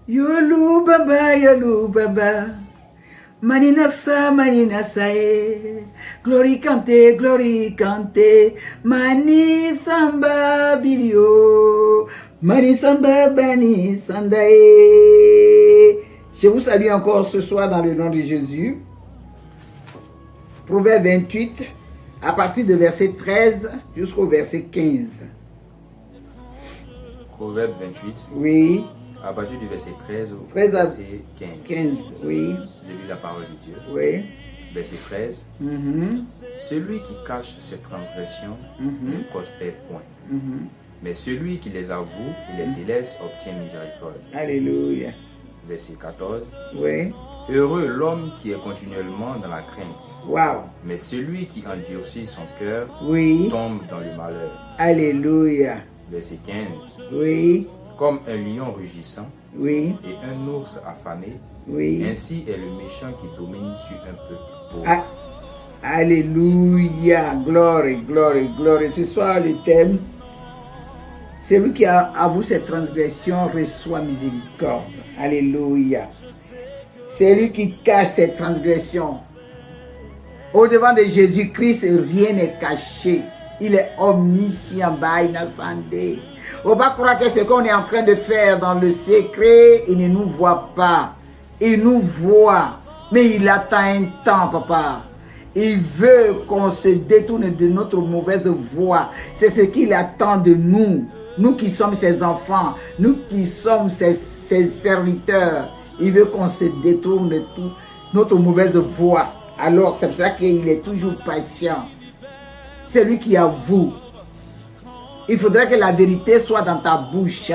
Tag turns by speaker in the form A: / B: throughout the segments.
A: Yolu baba. Maninasa, glory kante, mani samba bilio, mani samba bani sandae. Je vous salue encore ce soir dans le nom de Jésus. Proverbe 28, à partir de verset 13 jusqu'au verset 15.
B: Proverbe 28.
A: Oui.
B: À partir du verset 13 au
A: 13 à
B: verset 15.
A: Oui.
B: Je lis la parole de Dieu.
A: Oui.
B: Verset 13. Celui qui cache ses transgressions ne prospère point. Mais celui qui les avoue et les délaisse obtient miséricorde.
A: Alléluia.
B: Verset 14.
A: Oui.
B: Heureux l'homme qui est continuellement dans la crainte.
A: Wow.
B: Mais celui qui endurcit son cœur tombe dans le malheur.
A: Alléluia.
B: Verset 15.
A: Oui.
B: Comme un lion rugissant
A: et
B: un ours affamé, ainsi est le méchant qui domine sur un peuple pauvre.
A: Alléluia, gloire. Ce soir, le thème, celui qui avoue ses transgressions reçoit miséricorde. Alléluia. Celui qui cache ses transgressions. Au-devant de Jésus-Christ, rien n'est caché. Il est omniscient, Baïnasandé. On va croire que ce qu'on est en train de faire dans le secret, il ne nous voit pas. Il nous voit, mais il attend un temps, papa. Il veut qu'on se détourne de notre mauvaise voie. C'est ce qu'il attend de nous. Nous qui sommes ses enfants, nous qui sommes ses serviteurs. Il veut qu'on se détourne de toute notre mauvaise voie. Alors c'est pour ça qu'il est toujours patient. C'est lui qui avoue. Il faudrait que la vérité soit dans ta bouche.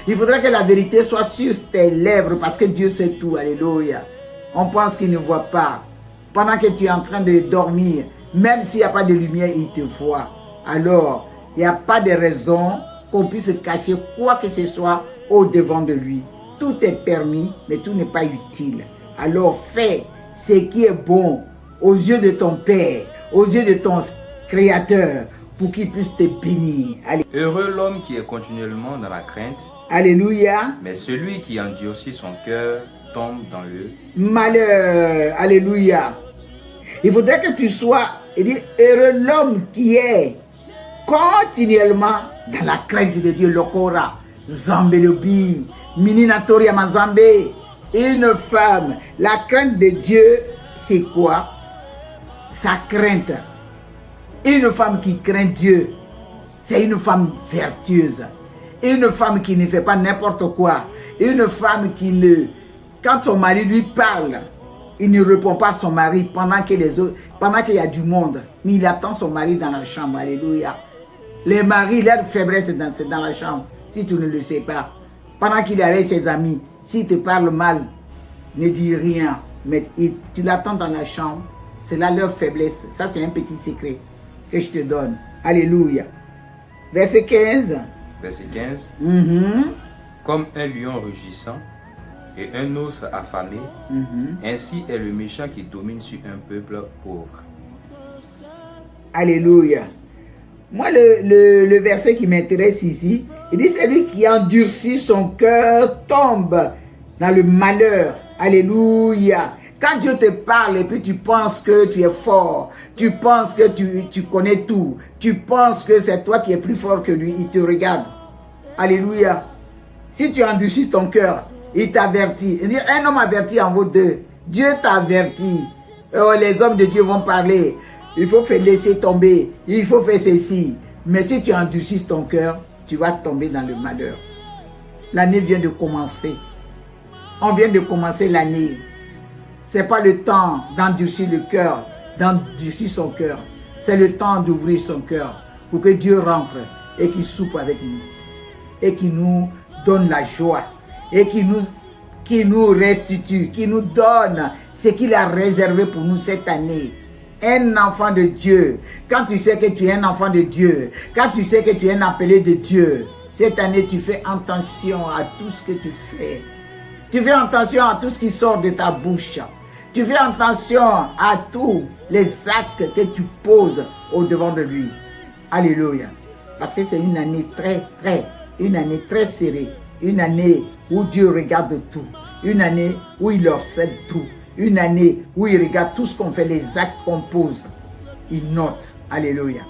A: Il faudrait que la vérité soit sur tes lèvres parce que Dieu sait tout. Alléluia. On pense qu'il ne voit pas. Pendant que tu es en train de dormir, même s'il n'y a pas de lumière, il te voit. Alors, il n'y a pas de raison qu'on puisse cacher quoi que ce soit au-devant de lui. Tout est permis, mais tout n'est pas utile. Alors, fais ce qui est bon aux yeux de ton Père, aux yeux de ton Créateur, pour qu'il puisse te bénir. Allez.
B: Heureux l'homme qui est continuellement dans la crainte.
A: Alléluia.
B: Mais celui qui endurcit son cœur tombe dans le
A: malheur. Alléluia. Il faudrait que tu sois, il dit, heureux l'homme qui est continuellement dans la crainte de Dieu. Lokora, Zambelobi, Mininatoria Mazambe. Une femme. La crainte de Dieu, c'est quoi? Sa crainte. Une femme qui craint Dieu, c'est une femme vertueuse. Une femme qui ne fait pas n'importe quoi. Une femme qui ne... Quand son mari lui parle, il ne répond pas à son mari pendant qu'il y a du monde. Mais il attend son mari dans la chambre. Alléluia. Les maris, leur faiblesse, c'est dans la chambre. Si tu ne le sais pas. Pendant qu'il est avec ses amis, s'il te parle mal, ne dis rien. Mais tu l'attends dans la chambre. C'est là leur faiblesse. Ça, c'est un petit secret que je te donne. Alléluia. Verset 15.
B: Verset 15. Comme un lion rugissant et un ours affamé, ainsi est le méchant qui domine sur un peuple pauvre.
A: Alléluia. Moi, le verset qui m'intéresse ici, il dit, celui qui endurcit son cœur tombe dans le malheur. Alléluia. Quand Dieu te parle et puis tu penses que tu es fort, tu penses que tu connais tout, tu penses que c'est toi qui es plus fort que lui, il te regarde. Alléluia. Si tu endurcis ton cœur, il t'avertit. Il dit, un homme averti en vaut deux. Dieu t'avertit. Oh, les hommes de Dieu vont parler. Il faut laisser tomber. Il faut faire ceci. Mais si tu endurcis ton cœur, tu vas tomber dans le malheur. L'année vient de commencer. On vient de commencer l'année. Ce n'est pas le temps d'endurcir le cœur, d'endurcir son cœur. C'est le temps d'ouvrir son cœur pour que Dieu rentre et qu'il soupe avec nous. Et qu'il nous donne la joie. Et qu'il nous restitue, qu'il nous donne ce qu'il a réservé pour nous cette année. Un enfant de Dieu. Quand tu sais que tu es un enfant de Dieu, quand tu sais que tu es un appelé de Dieu, cette année tu fais attention à tout ce que tu fais. Tu fais attention à tout ce qui sort de ta bouche. Tu fais attention à tous les actes que tu poses au devant de lui. Alléluia. Parce que c'est une année très serrée. Une année où Dieu regarde tout. Une année où il observe tout. Une année où il regarde tout ce qu'on fait, les actes qu'on pose. Il note. Alléluia.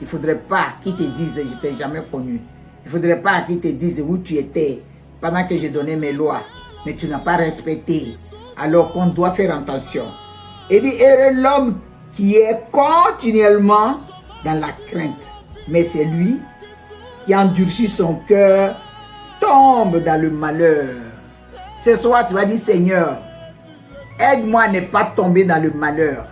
A: Il ne faudrait pas qu'il te dise, je ne t'ai jamais connu. Il ne faudrait pas qu'il te dise où tu étais pendant que j'ai donné mes lois. Mais tu n'as pas respecté. Alors qu'on doit faire attention. Il dit, heureux l'homme qui est continuellement dans la crainte. Mais c'est lui qui endurcit son cœur, tombe dans le malheur. Ce soir, tu vas dire, Seigneur, aide-moi à ne pas tomber dans le malheur.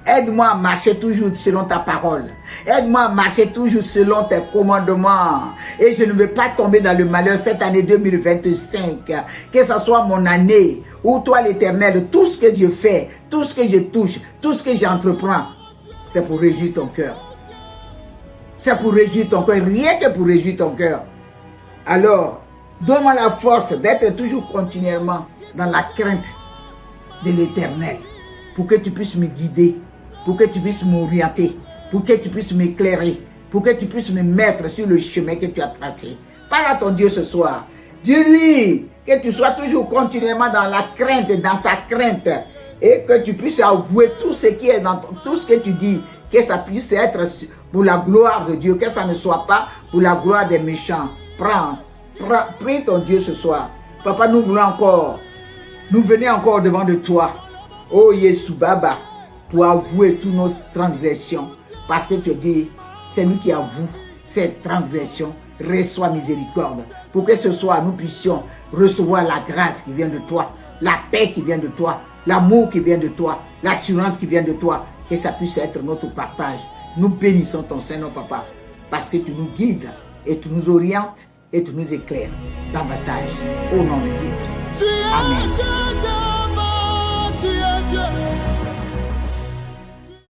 A: Aide-moi à marcher toujours selon ta parole. Aide-moi à marcher toujours selon tes commandements. Et je ne veux pas tomber dans le malheur cette année 2025. Que ce soit mon année où toi l'Éternel, tout ce que je fais, tout ce que je touche, tout ce que j'entreprends, c'est pour réjouir ton cœur. C'est pour réjouir ton cœur, rien que pour réjouir ton cœur. Alors, donne-moi la force d'être toujours continuellement dans la crainte de l'Éternel, pour que tu puisses me guider, pour que tu puisses m'orienter, pour que tu puisses m'éclairer, pour que tu puisses me mettre sur le chemin que tu as tracé. Parle à ton Dieu ce soir. Dis-lui que tu sois toujours continuellement dans la crainte, dans sa crainte, et que tu puisses avouer tout ce qui est dans tout ce que tu dis, que ça puisse être pour la gloire de Dieu, que ça ne soit pas pour la gloire des méchants. Prie ton Dieu ce soir. Papa, nous venons encore devant de toi. Oh Yesu Baba, pour avouer toutes nos transgressions. Parce que tu dis, c'est nous qui avouons cette transgression. Reçois miséricorde. Pour que ce soir, nous puissions recevoir la grâce qui vient de toi, la paix qui vient de toi, l'amour qui vient de toi, l'assurance qui vient de toi. Que ça puisse être notre partage. Nous bénissons ton Seigneur, Papa, parce que tu nous guides et tu nous orientes et tu nous éclaires davantage. Au nom de Jésus. Amen.